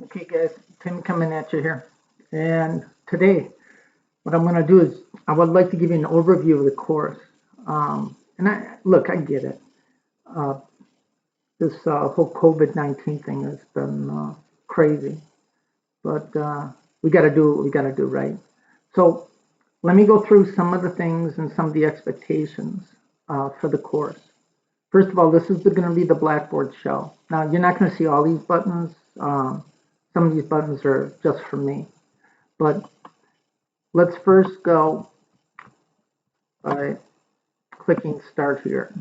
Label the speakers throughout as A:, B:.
A: Okay, guys, Tim coming at you here. And today, what I'm going to do is I would like to give you an overview of the course. I get it. Uh, this whole COVID-19 thing has been crazy, but we got to do what we got to do, right? So let me go through some of the things and some of the expectations for the course. First of all, this is going to be the Blackboard show. Now, you're not going to see all these buttons. Some of these buttons are just for me. But let's first go by clicking Start here.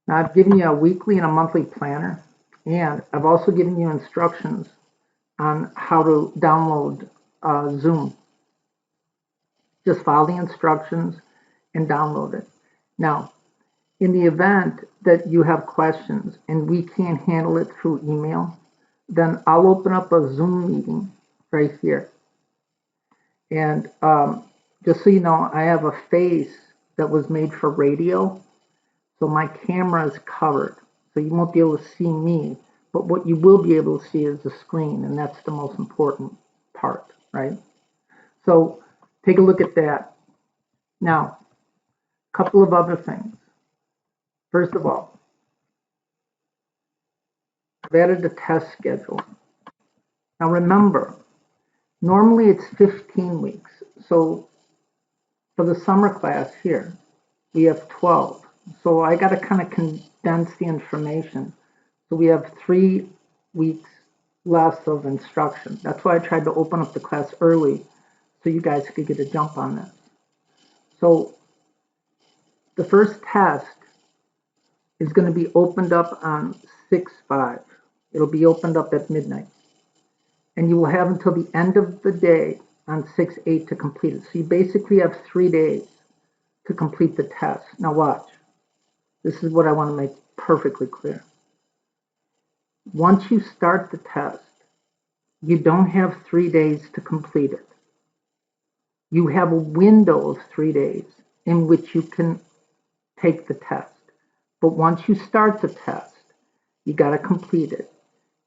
A: Now, I've given you a weekly and a monthly planner, and I've also given you instructions on how to download Zoom. Just follow the instructions and download it. Now, in the event that you have questions and we can't handle it through email, then I'll open up a Zoom meeting right here. And just so you know, I have a face that was made for radio, so my camera is covered. So you won't be able to see me, but what you will be able to see is the screen, and that's the most important part, right? So take a look at that. Now, a couple of other things. First of all, I've added a test schedule. Now remember, normally it's 15 weeks. So for the summer class here, we have 12. So I got to kind of condense the information. So we have 3 weeks less of instruction. That's why I tried to open up the class early so you guys could get a jump on this. So the first test is going to be opened up on 6/5. It'll be opened up at midnight. And you will have until the end of the day on 6/8 to complete it. So you basically have 3 days to complete the test. Now watch. This is what I want to make perfectly clear. Once you start the test, you don't have 3 days to complete it. You have a window of 3 days in which you can take the test. But once you start the test, you got to complete it.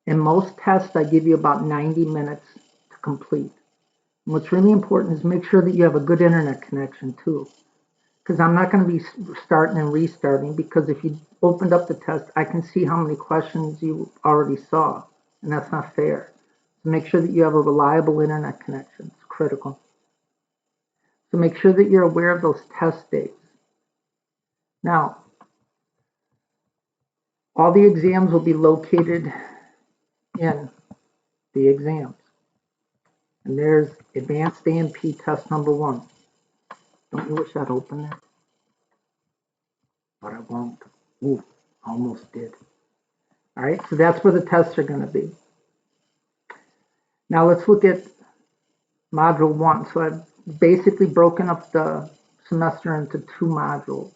A: In most tests, I give you about 90 minutes to complete. And what's really important is make sure that you have a good internet connection too. Because I'm not going to be starting and restarting, because if you opened up the test, I can see how many questions you already saw, and that's not fair. So make sure that you have a reliable internet connection. It's critical. So make sure that you're aware of those test dates. Now, all the exams will be located in the exams. And there's Advanced A&P test number 1. Don't you wish I'd open it? But I won't. Ooh, almost did. All right, so that's where the tests are going to be. Now let's look at Module 1. So I've basically broken up the semester into 2 modules.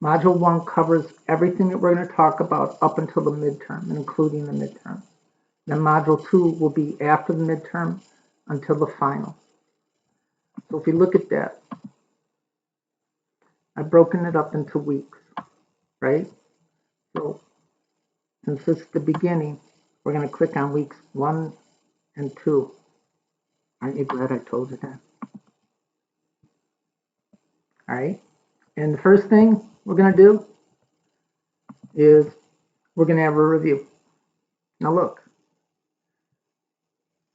A: Module 1 covers everything that we're going to talk about up until the midterm, including the midterm. Then Module 2 will be after the midterm until the final. So if you look at that, I've broken it up into weeks, right? So since this is the beginning, we're going to click on weeks 1 and 2. Aren't you glad I told you that? All right. And the first thing we're going to do is we're going to have a review. Now look,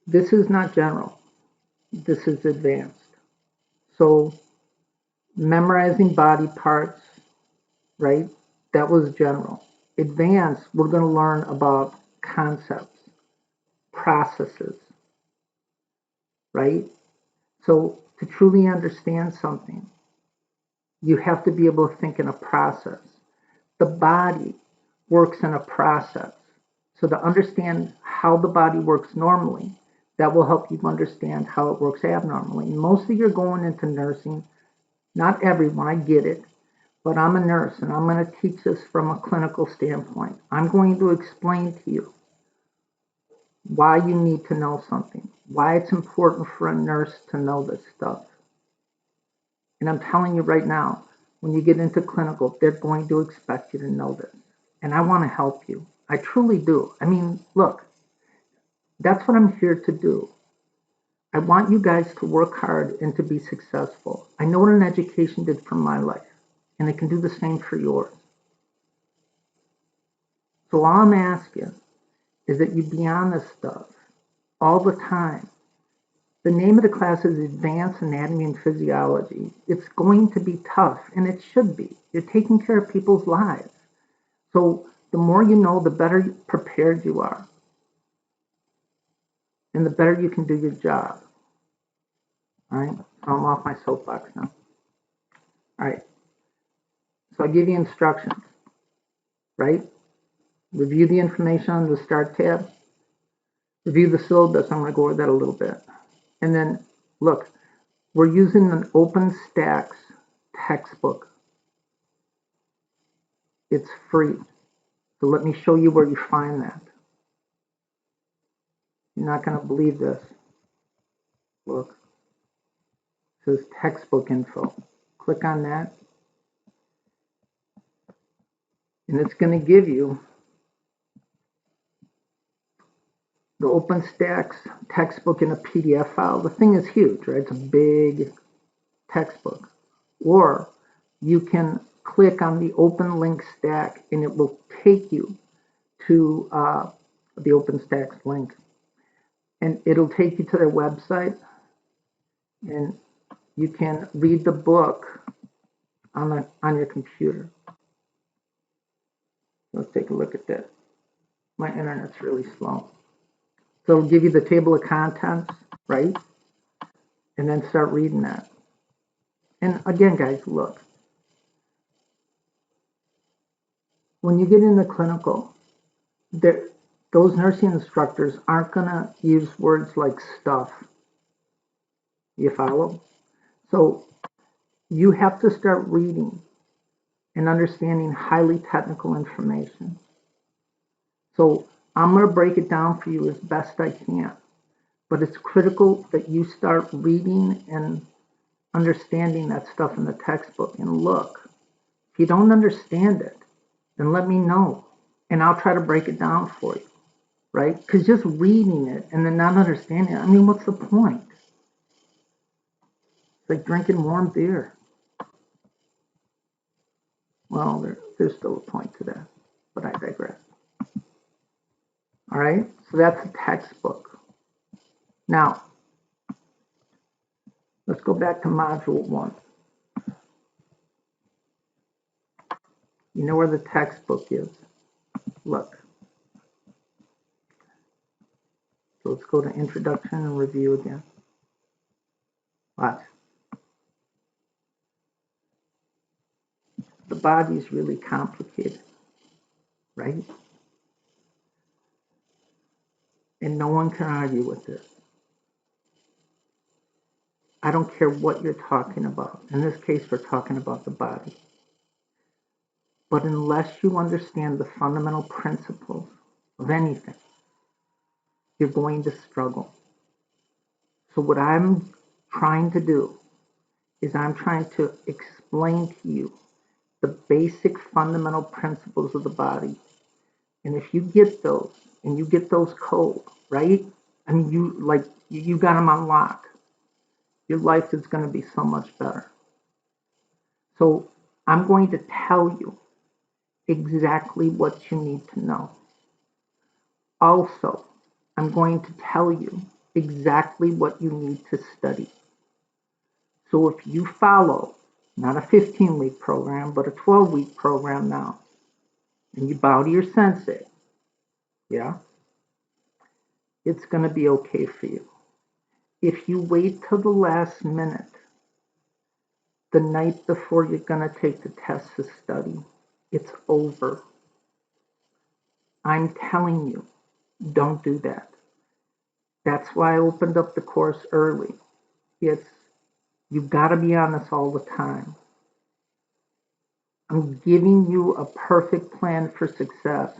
A: this is not general. This is advanced. So memorizing body parts, right? That was general. Advanced, we're going to learn about concepts, processes, right? So to truly understand something, you have to be able to think in a process. The body works in a process. So to understand how the body works normally, that will help you understand how it works abnormally. And mostly you're going into nursing. Not everyone, I get it. But I'm a nurse and I'm going to teach this from a clinical standpoint. I'm going to explain to you why you need to know something, why it's important for a nurse to know this stuff. And I'm telling you right now, when you get into clinical, they're going to expect you to know this. And I want to help you. I truly do. I mean, look, that's what I'm here to do. I want you guys to work hard and to be successful. I know what an education did for my life, and it can do the same for yours. So all I'm asking is that you be on this stuff all the time. The name of the class is Advanced Anatomy and Physiology. It's going to be tough, and it should be. You're taking care of people's lives. So the more you know, the better prepared you are, and the better you can do your job. All right, so I'm off my soapbox now. All right, so I give you instructions, right? Review the information on the Start tab. Review the syllabus. I'm going to go over that a little bit. And then, look, we're using an OpenStax textbook. It's free. So let me show you where you find that. You're not going to believe this. Look. It says textbook info. Click on that. And it's going to give you the OpenStax textbook in a PDF file. The thing is huge, right? It's a big textbook. Or you can click on the open link stack and it will take you to the OpenStax link. And it'll take you to their website and you can read the book on your computer. Let's take a look at that. My internet's really slow. So it'll give you the table of contents, right? And then start reading that. And again, guys, look. When you get into clinical, those nursing instructors aren't going to use words like stuff. You follow? So you have to start reading and understanding highly technical information. So I'm going to break it down for you as best I can. But it's critical that you start reading and understanding that stuff in the textbook. And look, if you don't understand it, then let me know. And I'll try to break it down for you, right? Because just reading it and then not understanding it, I mean, what's the point? It's like drinking warm beer. Well, there's still a point to that, but I digress. All right, so that's the textbook. Now, let's go back to Module 1. You know where the textbook is. Look. So let's go to Introduction and Review again. Watch. The body is really complicated, right? And no one can argue with this. I don't care what you're talking about. In this case, we're talking about the body. But unless you understand the fundamental principles of anything, you're going to struggle. So what I'm trying to do is I'm trying to explain to you the basic fundamental principles of the body. And if you get those, and you get those cold, right? I mean, you got them on lock. Your life is going to be so much better. So I'm going to tell you exactly what you need to know. Also, I'm going to tell you exactly what you need to study. So if you follow, not a 15-week program, but a 12-week program now, and you bow to your sensei, yeah, it's going to be okay for you. If you wait till the last minute, the night before you're going to take the test to study, it's over. I'm telling you, don't do that. That's why I opened up the course early. You've got to be on this all the time. I'm giving you a perfect plan for success.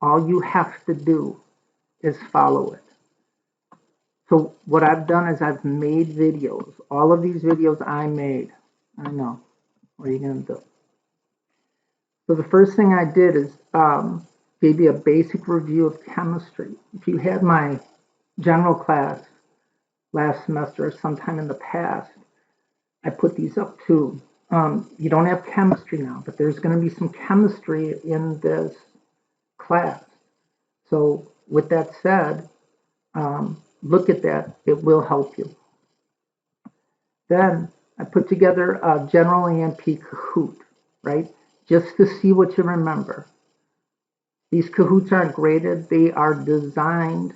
A: All you have to do is follow it. So what I've done is I've made videos. All of these videos I made. I know. What are you going to do? So the first thing I did is gave you a basic review of chemistry. If you had my general class last semester or sometime in the past, I put these up too. You don't have chemistry now, but there's going to be some chemistry in this class. So with that said, look at that. It will help you. Then I put together a general A&P Kahoot, right? Just to see what you remember. These Kahoots aren't graded. They are designed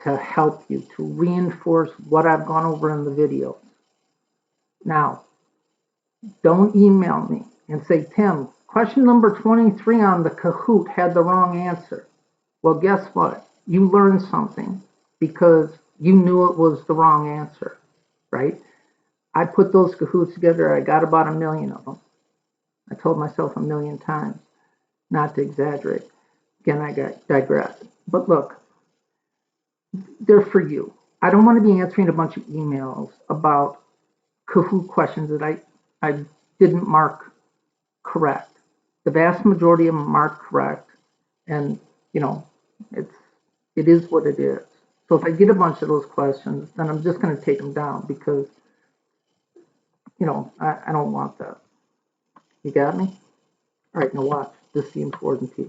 A: to help you, to reinforce what I've gone over in the video. Now, don't email me and say, Tim, question number 23 on the Kahoot had the wrong answer. Well, guess what? You learned something because you knew it was the wrong answer, right? I put those Kahoots together. I got about 1 million of them. I told myself 1 million times, not to exaggerate. Again, I digress. But look, they're for you. I don't want to be answering a bunch of emails about Kahoot questions that I didn't mark correct. The vast majority of them marked correct, and you know, it is what it is. So if I get a bunch of those questions, then I'm just going to take them down because you know I don't want that. You got me? All right, now watch. This is the important piece.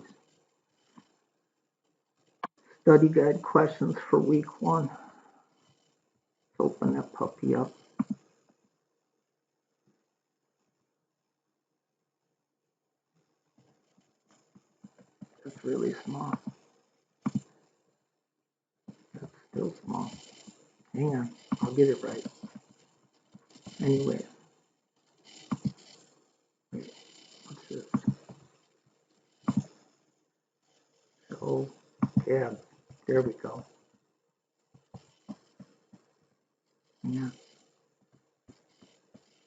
A: Study guide questions for week 1. Let's open that puppy up. It's really small. That's still small. Hang on, I'll get it right. Anyway, wait, what's this? So, yeah, there we go. Yeah.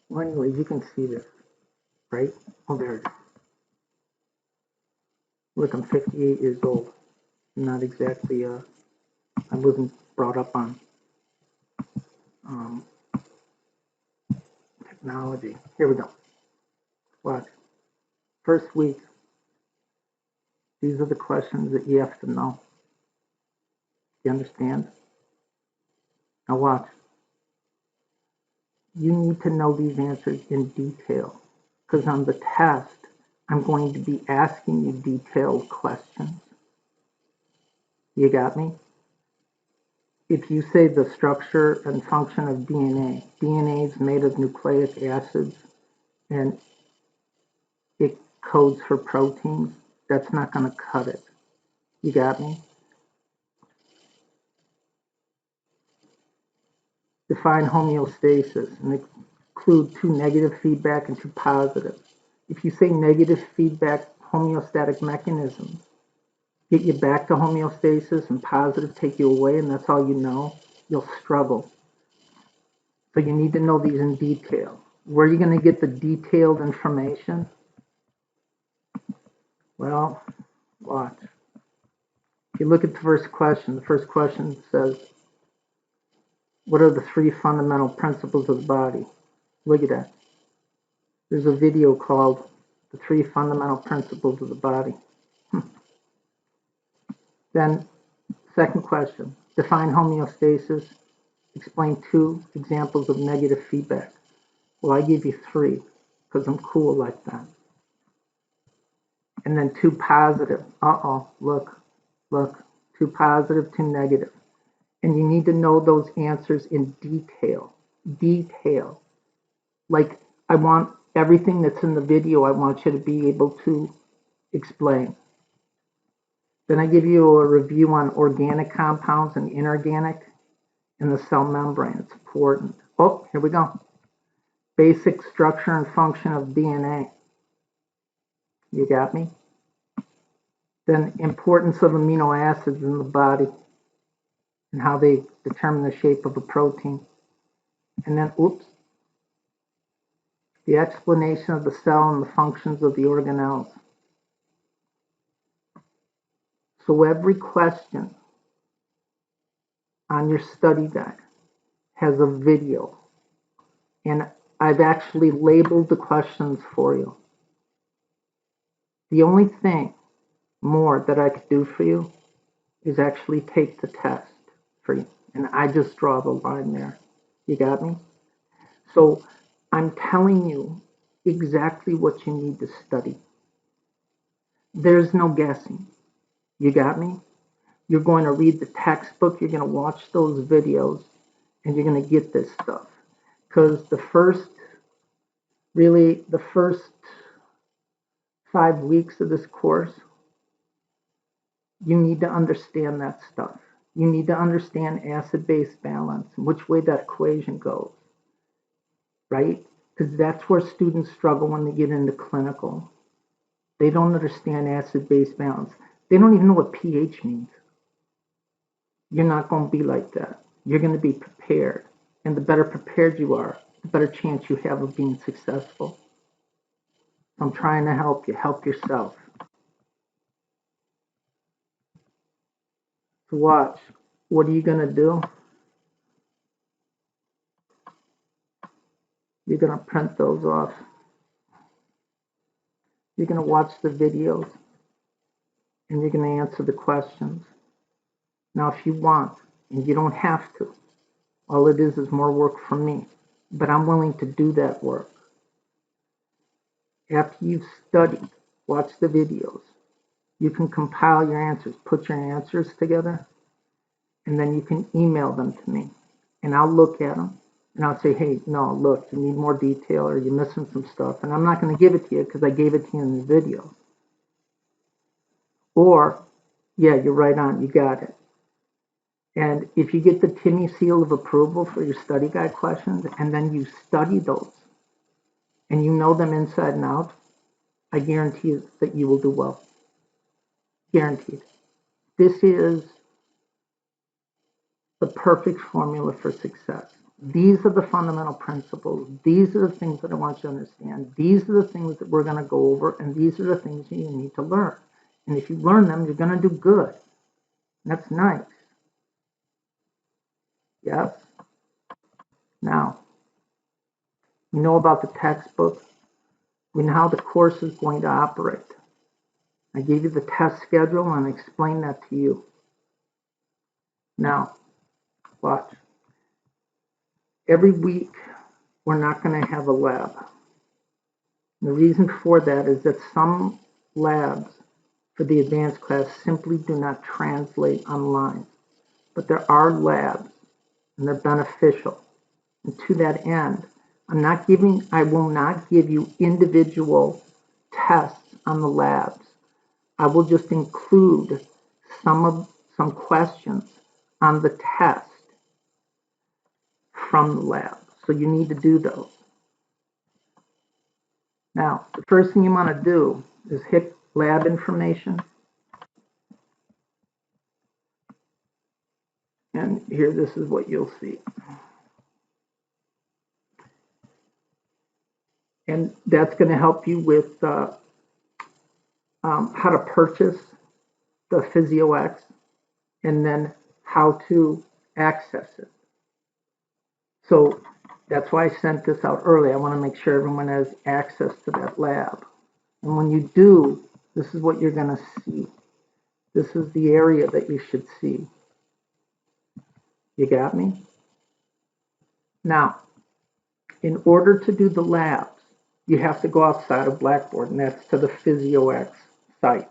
A: Well, anyway, you can see this, right? Oh, there it is. Look, I'm 58 years old. I'm not exactly, I wasn't brought up on technology. Here we go. Watch. First week. These are the questions that you have to know. You understand? Now watch. You need to know these answers in detail because on the test, I'm going to be asking you detailed questions. You got me? If you say the structure and function of DNA, DNA is made of nucleic acids and it codes for proteins, that's not going to cut it. You got me? Define homeostasis and include 2 negative feedback and 2 positive. If you say negative feedback, homeostatic mechanisms get you back to homeostasis and positive take you away, and that's all you know, you'll struggle. So you need to know these in detail. Where are you going to get the detailed information? Well, watch. If you look at the first question says, what are the 3 fundamental principles of the body? Look at that. There's a video called The 3 Fundamental Principles of the Body. Then, second question, define homeostasis. Explain 2 examples of negative feedback. Well, I give you 3 because I'm cool like that. And then 2 positive. Look. 2 positive, 2 negative. And you need to know those answers in detail. Detail. Like, I want everything that's in the video, I want you to be able to explain. Then I give you a review on organic compounds and inorganic in the cell membrane. It's important. Oh, here we go. Basic structure and function of DNA. You got me? Then importance of amino acids in the body and how they determine the shape of a protein. And then, the explanation of the cell and the functions of the organelles. So every question on your study guide has a video, and I've actually labeled the questions for you. The only thing more that I could do for you is actually take the test for you. And I just draw the line there. You got me? So I'm telling you exactly what you need to study. There's no guessing. You got me? You're going to read the textbook, you're going to watch those videos, and you're going to get this stuff. Because the first 5 weeks of this course, you need to understand that stuff. You need to understand acid-base balance, which way that equation goes, right? Because that's where students struggle when they get into clinical. They don't understand acid-base balance. They don't even know what pH means. You're not going to be like that. You're going to be prepared. And the better prepared you are, the better chance you have of being successful. I'm trying to help you. Help yourself. So watch. What are you going to do? You're going to print those off. You're going to watch the videos. And you're going to answer the questions. Now, if you want, and you don't have to, all it is more work for me. But I'm willing to do that work. After you've studied, watch the videos. You can compile your answers, put your answers together, and then you can email them to me. And I'll look at them, and I'll say, hey, no, look, you need more detail, or you're missing some stuff. And I'm not going to give it to you because I gave it to you in the video. Or, yeah, you're right on, you got it. And if you get the Timmy seal of approval for your study guide questions, and then you study those, and you know them inside and out, I guarantee you that you will do well. Guaranteed. This is the perfect formula for success. These are the fundamental principles. These are the things that I want you to understand. These are the things that we're going to go over, and these are the things that you need to learn. And if you learn them, you're going to do good. And that's nice. Yes? Now, you know about the textbook. We know how the course is going to operate. I gave you the test schedule and I explained that to you. Now, watch. Every week, we're not going to have a lab. The reason for that is that some labs for the advanced class simply do not translate online. But there are labs, and they're beneficial. And to that end, I will not give you individual tests on the labs. I will just include some questions on the test from the lab. So you need to do those. Now, the first thing you want to do is hit lab information. And here, this is what you'll see. And that's going to help you with how to purchase the PhysioX and then how to access it. So that's why I sent this out early. I want to make sure everyone has access to that lab. And when you do, this is what you're going to see. This is the area that you should see. You got me? Now, in order to do the labs, you have to go outside of Blackboard, and that's to the PhysioX site.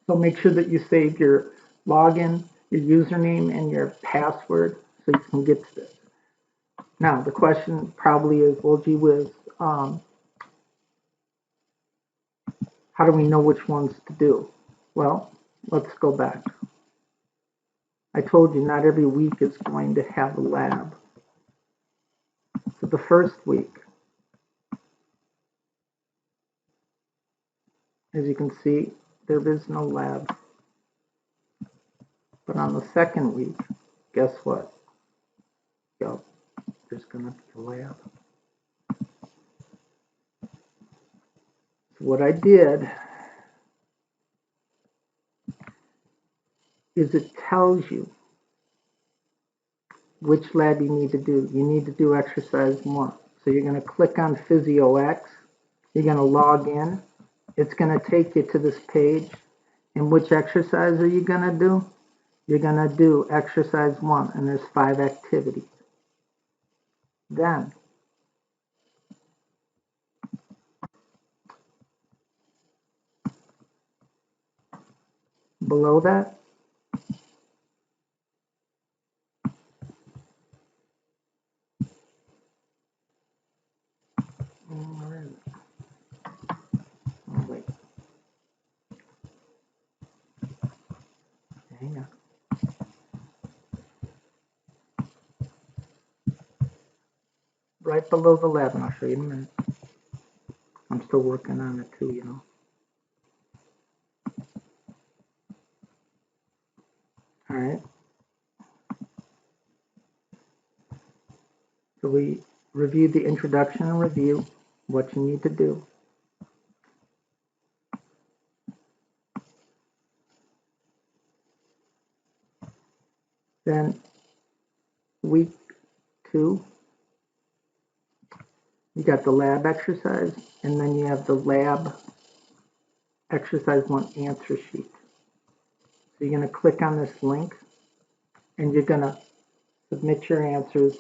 A: So make sure that you save your login, your username, and your password so you can get to this. Now, the question probably is, well, gee whiz, how do we know which ones to do? Well, let's go back. I told you not every week is going to have a lab. So the first week, as you can see, there is no lab. But on the second week, guess what? Yo, there's going to be a lab. So what I did is it tells you which lab you need to do. You need to do exercise 1. So you're going to click on PhysioX. You're going to log in. it's going to take you to this page. And which exercise are you going to do? You're going to do exercise 1, and there's 5 activities. Then, below that, where is it? Oh, wait. Hang on. Right below the lab, and I'll show you in a minute. I'm still working on it too, you know. All right. So we reviewed the introduction and review, what you need to do. Then week 2, you got the lab exercise, and then you have the lab exercise 1 answer sheet. So you're going to click on this link, and you're going to submit your answers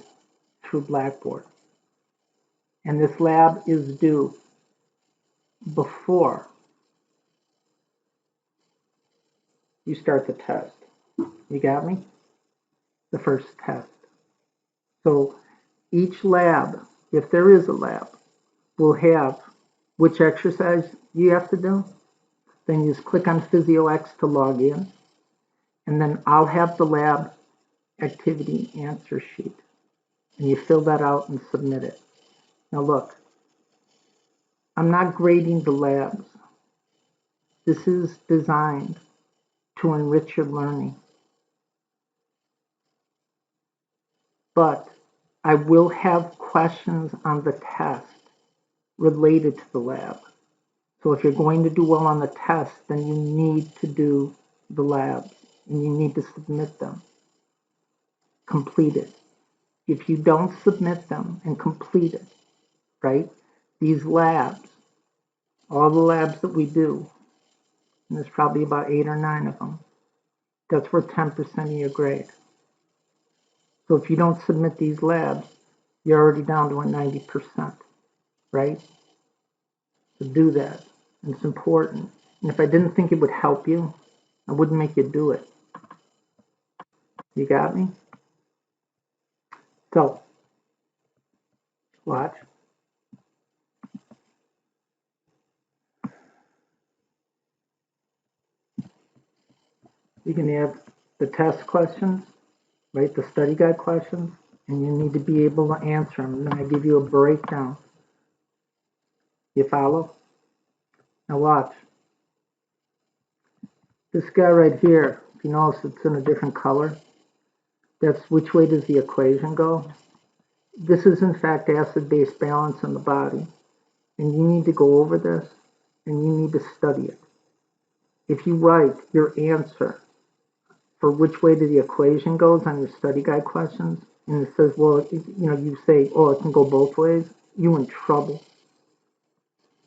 A: through Blackboard. And this lab is due before you start the test. You got me? The first test. So each lab, if there is a lab, will have which exercise you have to do. Then you just click on PhysioX to log in. And then I'll have the lab activity answer sheet. And you fill that out and submit it. Now look, I'm not grading the labs. This is designed to enrich your learning. But I will have questions on the test related to the lab. So if you're going to do well on the test, then you need to do the labs and you need to submit them, complete it. If you don't submit them and complete it, right, these labs, all the labs that we do, and there's probably about 8 or 9 of them, that's worth 10% of your grade. So if you don't submit these labs, you're already down to a 90%, right? So do that. And it's important. And if I didn't think it would help you, I wouldn't make you do it. You got me? So, watch. You can have the test questions, right? The study guide questions, and you need to be able to answer them. And then I give you a breakdown. You follow? Now watch. This guy right here, if you notice it's in a different color, that's which way does the equation go? This is in fact acid-base balance in the body. And you need to go over this and you need to study it. If you write your answer for which way the equation goes on your study guide questions, and it says, well, you say, oh, it can go both ways, you're in trouble.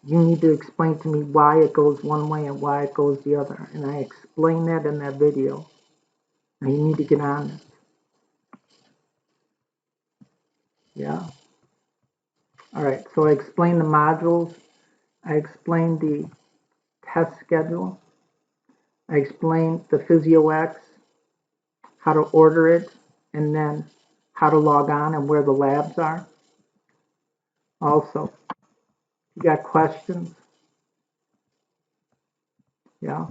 A: You need to explain to me why it goes one way and why it goes the other. And I explain that in that video. And you need to get on it. Yeah? All right, so I explained the modules. I explained the test schedule. I explained the PhysioX, how to order it, and then how to log on and where the labs are. Also, you got questions? Yeah.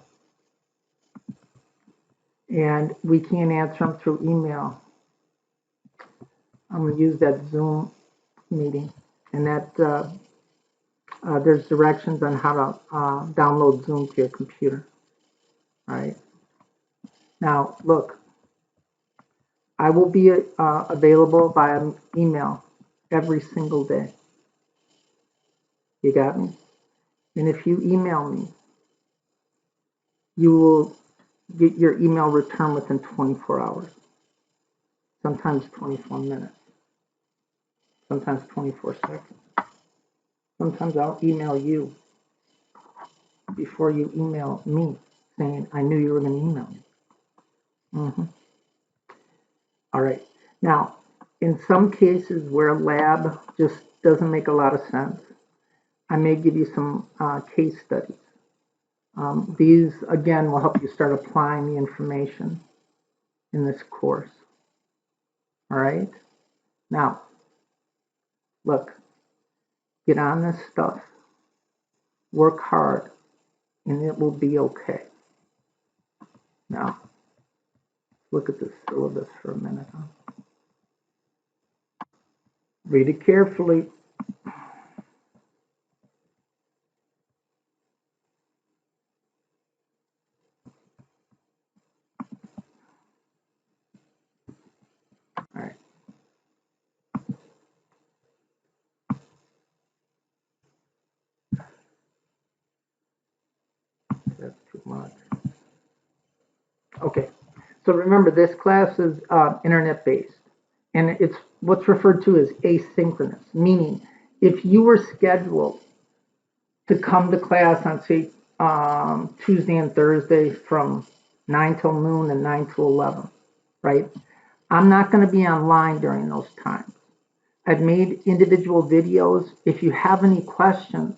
A: And we can't answer them through email. I'm going to use that Zoom meeting, and that there's directions on how to download Zoom to your computer. All right. Now, look, I will be available via email every single day. You got me? And if you email me, you will get your email returned within 24 hours, sometimes 24 minutes, sometimes 24 seconds. Sometimes I'll email you. before you email me saying, I knew you were going to email me. All right. Now, in some cases where a lab just doesn't make a lot of sense, I may give you some case studies. These, again, will help you start applying the information in this course. All right? Now, look, get on this stuff, work hard, and it will be okay. Now, look at this syllabus for a minute. Read it carefully. All right. That's too much. Okay. So remember, this class is internet-based, and it's what's referred to as asynchronous, meaning if you were scheduled to come to class on, say, Tuesday and Thursday from 9 till noon and 9 to 11, right? I'm not going to be online during those times. I've made individual videos. If you have any questions,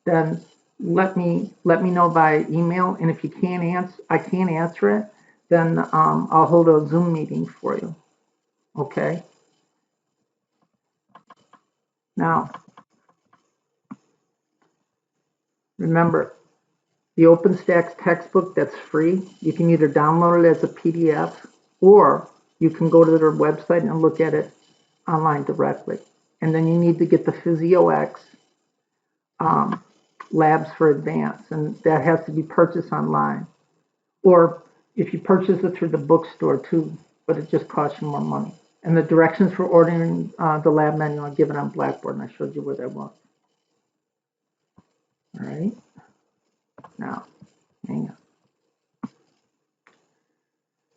A: then let me know by email. And if you can't answer, I can't answer it, then I'll hold a Zoom meeting for you. Okay. Now, remember, the OpenStax textbook that's free, you can either download it as a PDF or you can go to their website and look at it online directly. And then you need to get the PhysioX Labs for Advanced, and that has to be purchased online. Or if you purchase it through the bookstore too, but it just costs you more money. And the directions for ordering the lab manual are given on Blackboard, and I showed you where that was. All right. Now, hang on.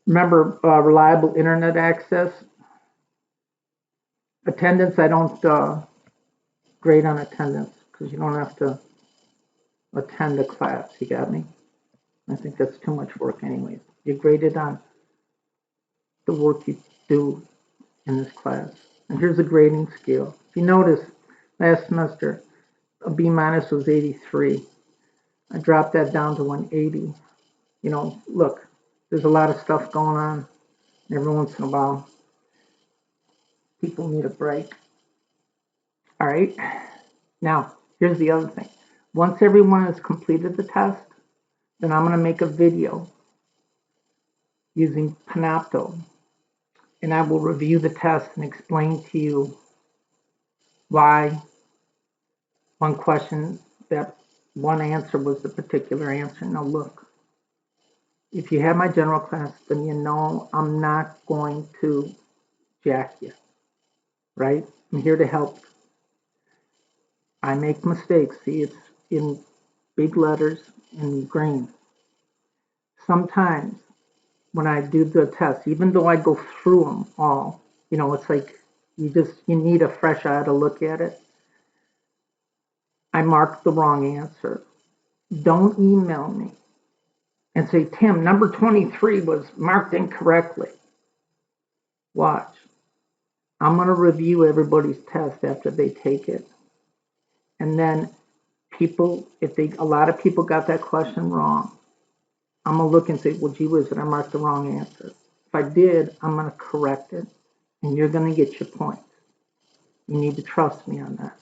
A: Remember, reliable internet access. Attendance, I don't grade on attendance because you don't have to attend a class. You got me? I think that's too much work anyways. You graded on the work you do in this class. And here's a grading scale. If you notice, last semester, a B minus was 83. I dropped that down to 180. You know, look, there's a lot of stuff going on. Every once in a while, people need a break. All right. Now, here's the other thing. Once everyone has completed the test, then I'm going to make a video using Panopto, and I will review the test and explain to you why one question, that one answer was the particular answer. Now look, if you have my general class, then you know I'm not going to jack you, right? I'm here to help. I make mistakes. See, it's in big letters in green. Sometimes when I do the test, even though I go through them all, you know, it's like you need a fresh eye to look at it. I marked the wrong answer. Don't email me and say, Tim, number 23 was marked incorrectly. Watch. I'm going to review everybody's test after they take it. And then a lot of people got that question wrong, I'm going to look and say, well, gee whiz, I marked the wrong answer. If I did, I'm going to correct it, and you're going to get your points. You need to trust me on that.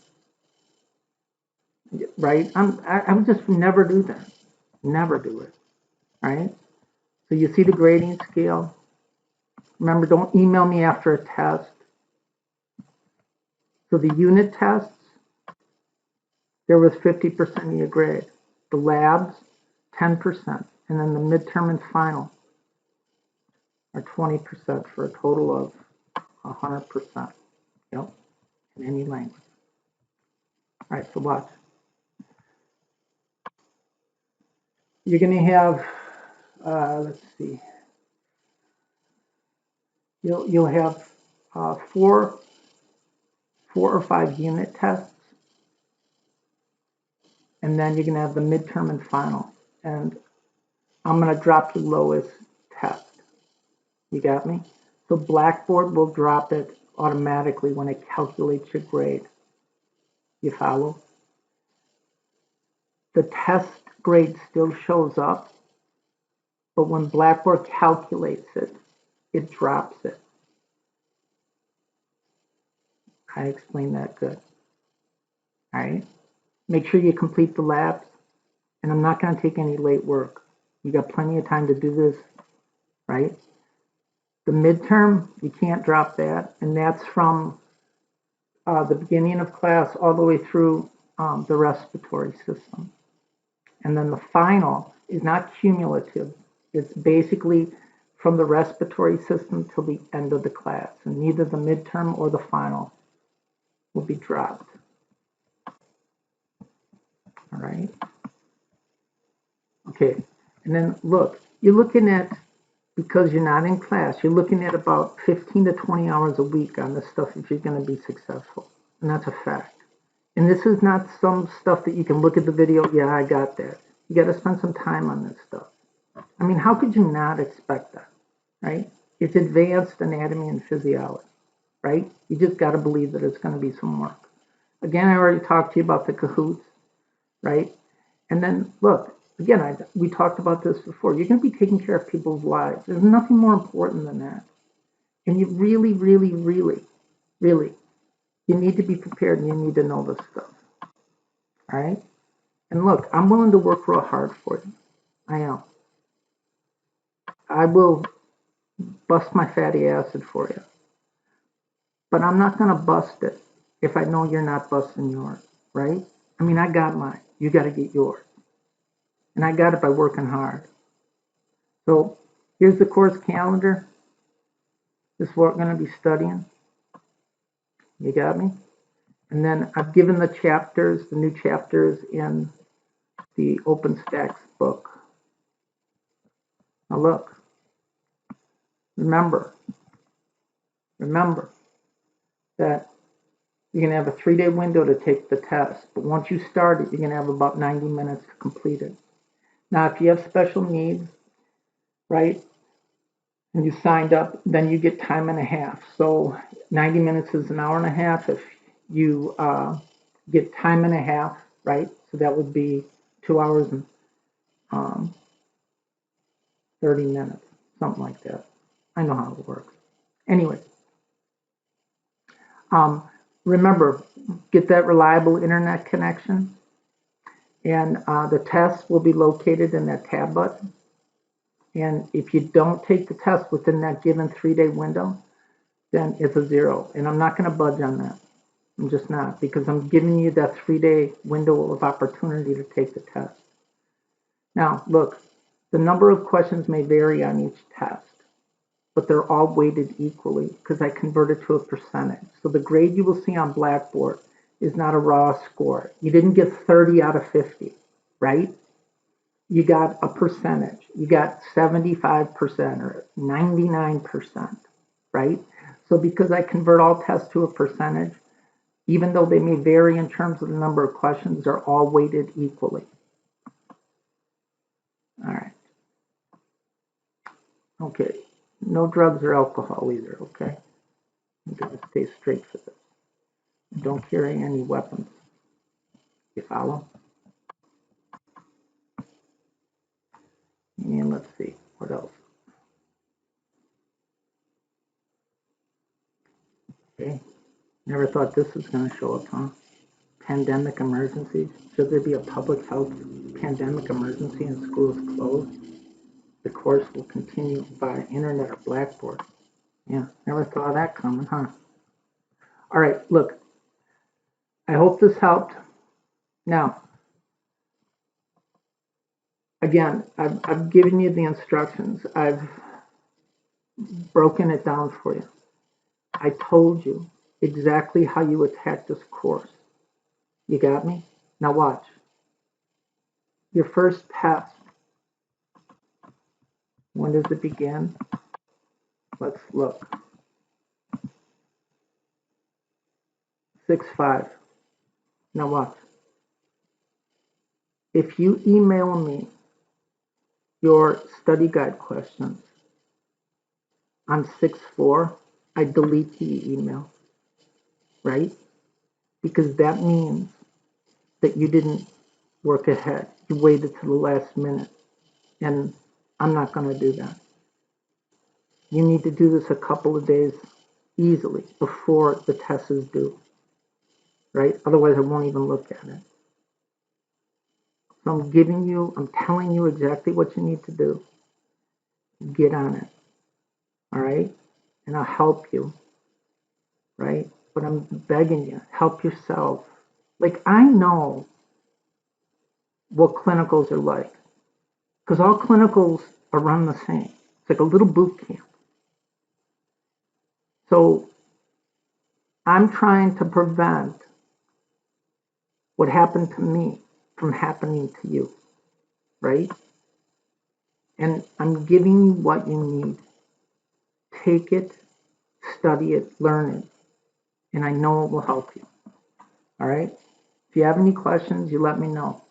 A: Right? I would just never do that. Never do it. Right? So you see the grading scale. Remember, don't email me after a test. So the unit tests, there was 50% of your grade. The labs, 10%. And then the midterm and final are 20% for a total of 100%. Yep, in any language. All right, so watch. You're going to have, let's see, you'll have 4 or 5 unit tests, and then you're going to have the midterm and final. And I'm going to drop your lowest test. You got me? So Blackboard will drop it automatically when it calculates your grade. You follow? The test grade still shows up, but when Blackboard calculates it, it drops it. I explained that good. All right? Make sure you complete the labs, and I'm not going to take any late work. You got plenty of time to do this, right? The midterm, you can't drop that, and that's from the beginning of class all the way through the respiratory system. And then the final is not cumulative. It's basically from the respiratory system till the end of the class, and neither the midterm or the final will be dropped. All right. Okay. And then look, you're looking at, because you're not in class, you're looking at about 15 to 20 hours a week on this stuff if you're going to be successful. And that's a fact. And this is not some stuff that you can look at the video, yeah, I got that. You got to spend some time on this stuff. I mean, how could you not expect that, right? It's advanced anatomy and physiology, right? You just got to believe that it's going to be some work. Again, I already talked to you about the cahoots, right? And then, look, again, we talked about this before. You're going to be taking care of people's lives. There's nothing more important than that. And you really, really, really, really, you need to be prepared and you need to know this stuff, all right? And look, I'm willing to work real hard for you. I am. I will bust my fatty acid for you. But I'm not going to bust it if I know you're not busting yours, right? I mean, I got mine. You got to get yours. And I got it by working hard. So here's the course calendar. This is what we're going to be studying. You got me? And then I've given the chapters, the new chapters in the OpenStax book. Now look, remember that you're going to have a 3-day window to take the test. But once you start it, you're going to have about 90 minutes to complete it. Now, if you have special needs, right, and you signed up, then you get time and a half. So 90 minutes is an hour and a half. If you get time and a half, right, so that would be 2 hours and 30 minutes, something like that. I know how it works. Anyway, remember, get that reliable internet connection, and the test will be located in that tab button. And if you don't take the test within that given 3-day window, then it's a 0. And I'm not going to budge on that. I'm just not, because I'm giving you that 3-day window of opportunity to take the test. Now, look, the number of questions may vary on each test, but they're all weighted equally because I convert it to a percentage. So the grade you will see on Blackboard is not a raw score. You didn't get 30 out of 50, right? You got a percentage. You got 75% or 99%, right? So because I convert all tests to a percentage, even though they may vary in terms of the number of questions, they're all weighted equally. All right. Okay. No drugs or alcohol either, okay? I'm going to stay straight for this. Don't carry any weapons. You follow? And let's see, what else? Okay. Never thought this was going to show up, huh? Pandemic emergencies. Should there be a public health pandemic emergency and schools closed? The course will continue via internet or Blackboard. Yeah, never thought of that coming, huh? All right, look, I hope this helped. Now, again, I've given you the instructions. I've broken it down for you. I told you exactly how you attack this course. You got me? Now watch. Your first test. When does it begin? Let's look. 6-5. Now watch. if you email me your study guide questions on 6/4, I delete the email, right? Because that means that you didn't work ahead. You waited to the last minute, and I'm not going to do that. You need to do this a couple of days easily before the test is due, right? Otherwise, I won't even look at it. So I'm telling you exactly what you need to do. Get on it, all right? And I'll help you, right? But I'm begging you, help yourself. Like, I know what clinicals are like, because all clinicals are run the same. It's like a little boot camp. So I'm trying to prevent what happened to me from happening to you, right? And I'm giving you what you need. Take it, study it, learn it, and I know it will help you, all right? If you have any questions, you let me know.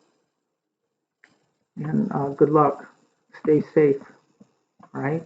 A: And good luck. Stay safe, all right?